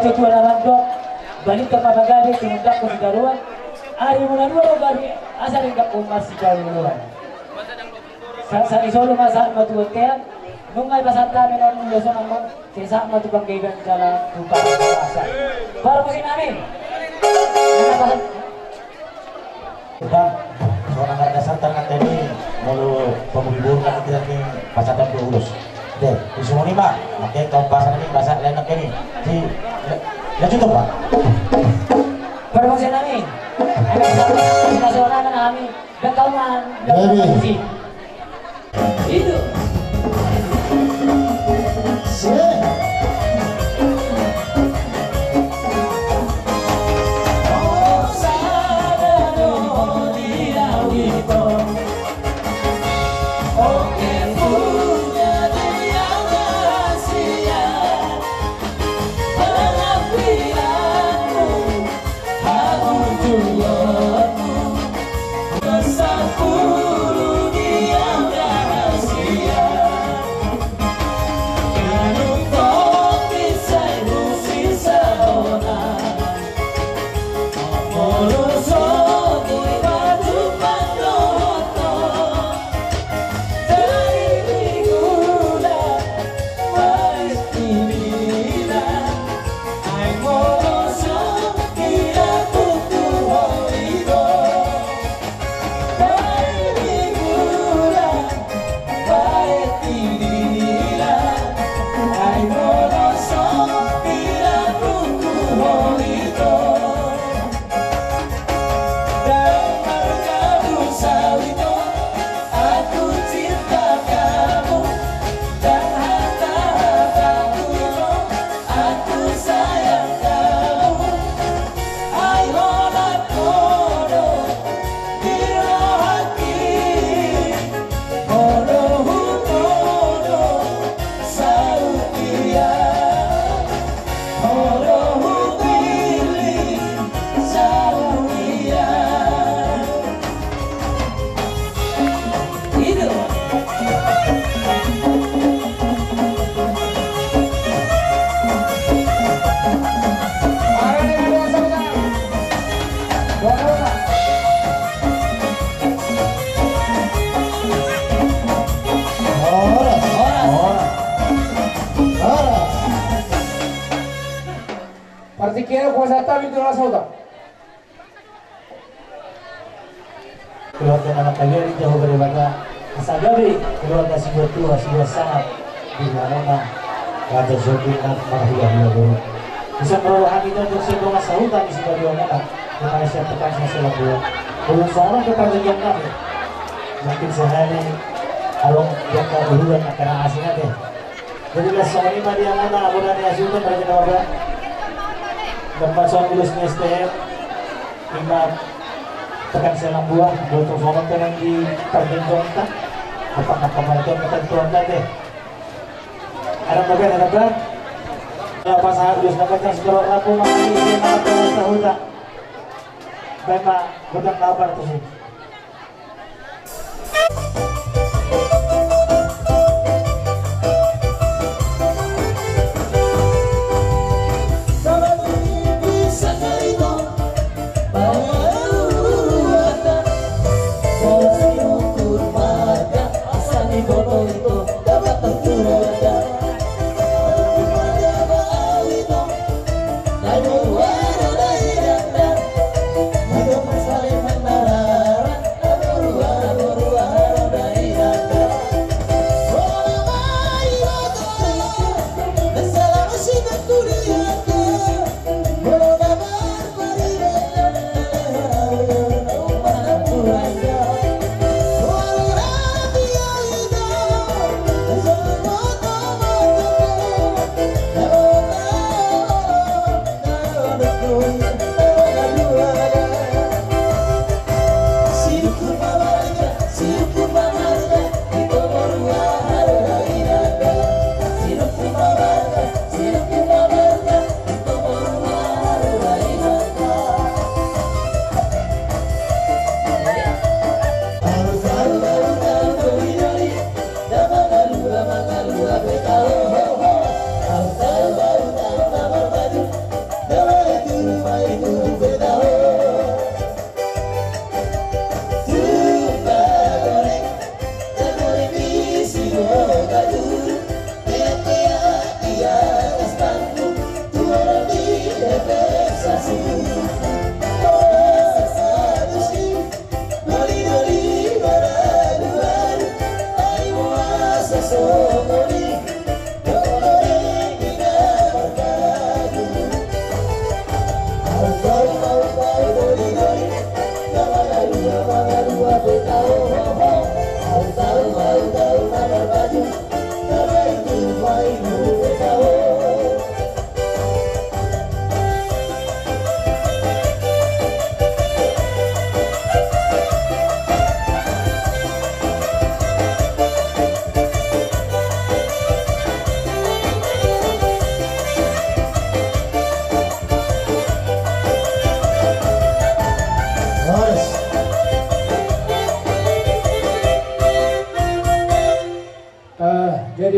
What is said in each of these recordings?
cucu anak dok balik ke pabagari tindak ko si daruan ari mo na dua gari asal enggak ko masih jauh duluan sa isolo masal matuan nungay pasata menon yoso namo sesa matubang kaigan jala lupa asa baru musim namin kita seorang dasar tangan tadi mulu pemulibur kan kita ke pasatan urus deh di semua ini pak oke kalau bahasa ini bahasa lain ini si ya cukup pak baru musim namin nasional kan kami dan kauman itu Partichiero cosa sta vinto la soda? Keluarga anak kalian jauh berbeda asagabi keluarga si bertua si sangat di mana kata Zulfiqar marhiyah guru bisa merolah kita untuk sebuah sahutan di sebuah mana dengan siapa kasih selalu belum salah kepercayaan kami mungkin sehari along jangka duluan karena asingnya deh jadi besok ini dia mana abunan yang sultan pada kita gambar soal tulisnya STM 5 tekan selang buah butuh soal yang di perbentukan apakah kemarin ketentuan tadi ada bagian apa sahabat terus dapatkan sekolah rapu makanya ini malah terus tahu tak memang bukan kabar tuh Lalu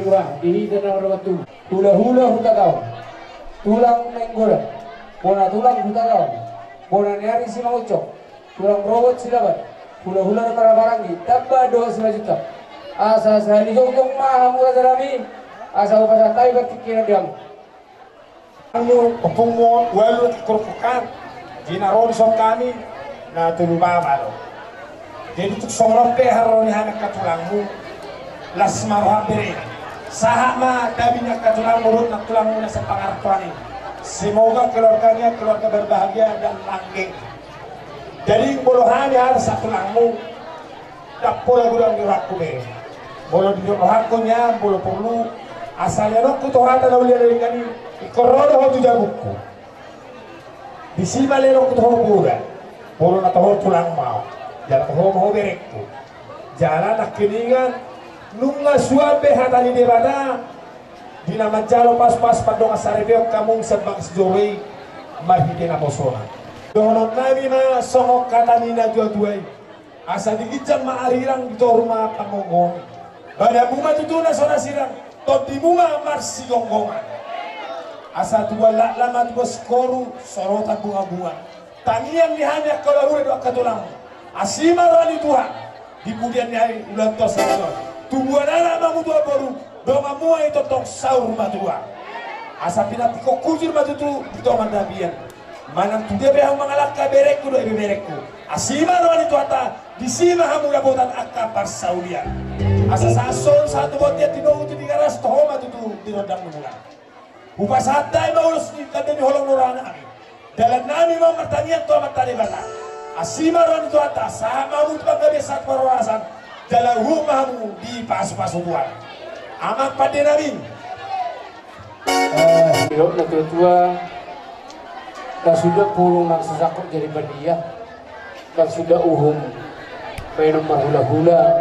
murah di tanah batu hula huta kau tulang nenggola bona tulang huta kau bona nyari si maucok tulang robot silaban hula para barangi tambah 2 juta asa sehari jongkong maha murah jarami asa upasa tayo katikiran diam Anu opung mo walu kurkukan ginaron som kami na tulubaba lo jadi tuk somron pe haroni hana katulangmu las marha bere sahama dabinya katulang murut na tulangmu na sa pangartuani semoga keluarganya keluarga berbahagia dan langgeng jadi bolohan ya sa tulangmu dapola gudang diraku bere bolo di rohakonya bolo perlu asalnya no kutohata na ulia dari kani ikorodo ho tujabuku disima lero kutoho bura bolo na toho tulang mau jalan toho mau berekku jalan nak keningan nunga suabe hatani debada dina majalo pas-pas padong asareveo kamung sebang sejowei marhide na bosona dohonon nami ma songok katani na dua-duai asa digijam maarirang dito rumah pangongong pada bunga tutuna sona sirang tot di bunga marsi gonggongan asa tua lama tua skoru sorotan bunga-bunga tangian ni hanya kalau ure doa katulang asima rani Tuhan di kemudian hari ulang tos tumbuhan anak mamu tua baru doa mua itu tong saur matua asa pinati ko kujir matu tu di doa mandabian manang tu dia behang mengalahkan berekku doa berekku asima rani tuata disima hamu labotan akapar saulia asa sason satu botiat di nongu di garas toho matu tu di rodang nungulan upas hatai maulus ni kadeni holong norana ami dalam nami mau pertanyaan tu amat tadi bata asima rani tuata sama mu tuan gabe sat perorasan dalam rumahmu di pasu-pasu buat amat pada nami Hilok na tua dan sudah pulung nang sesakut jadi berdiah dan sudah uhum penum hula-hula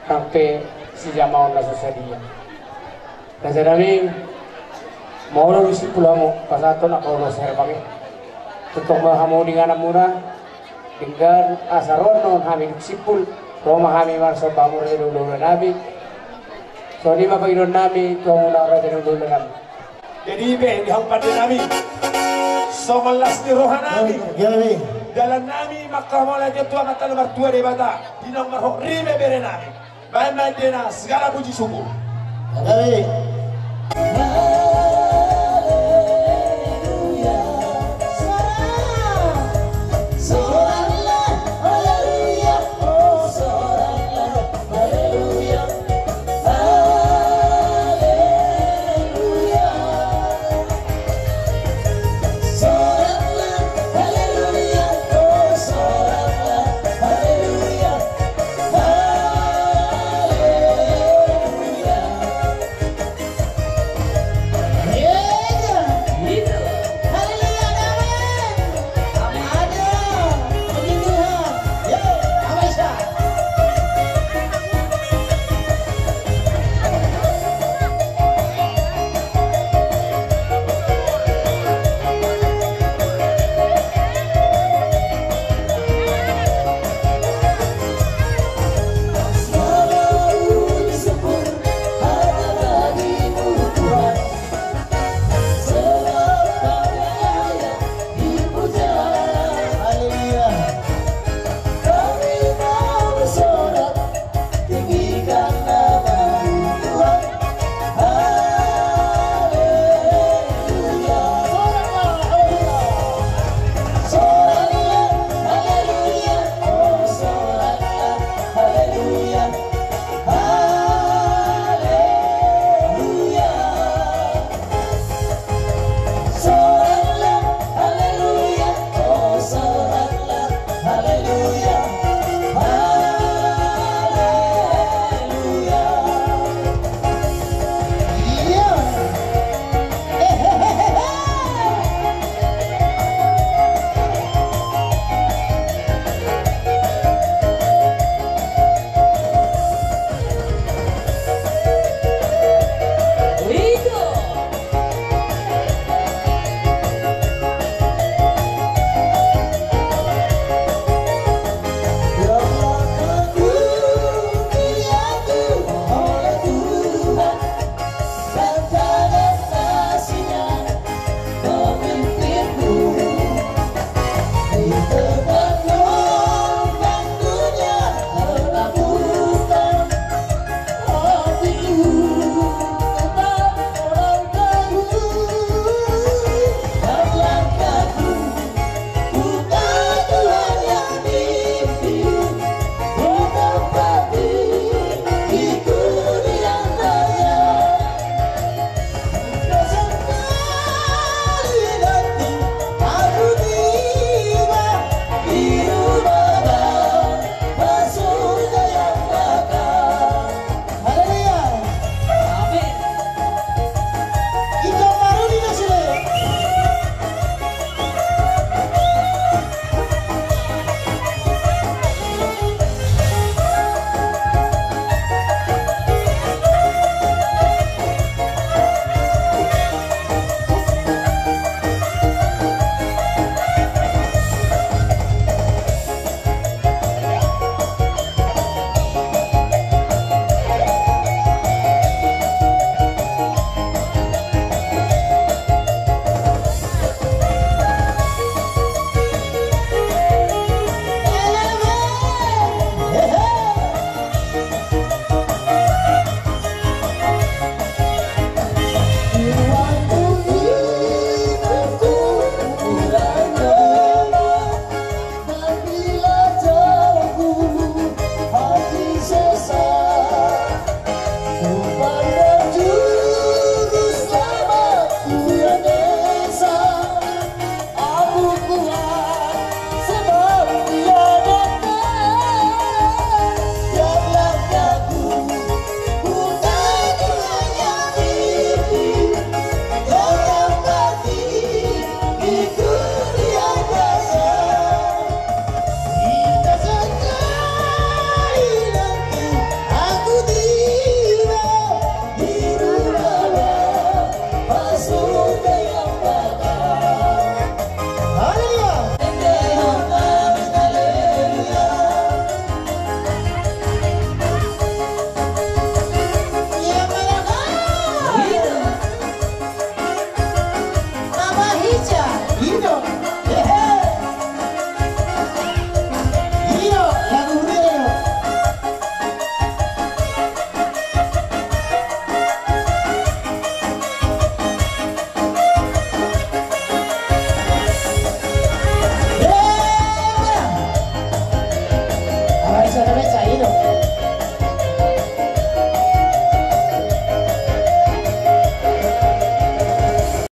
sampai si jamaon na susah dia dan sedami mau lo isi pulamu pas ato nak kalau serbangi tutup mahamu dengan murah dengan asaron non kami sipul Roma kami marso pamur dulu nabi so di apa iron nabi tuh mula raja dulu nabi jadi be di hang pada nami somalas di rohan nami dalam nami maka mulai tua mata nomor 2 di bata di nomor rime bere nami baik dena segala puji syukur Nami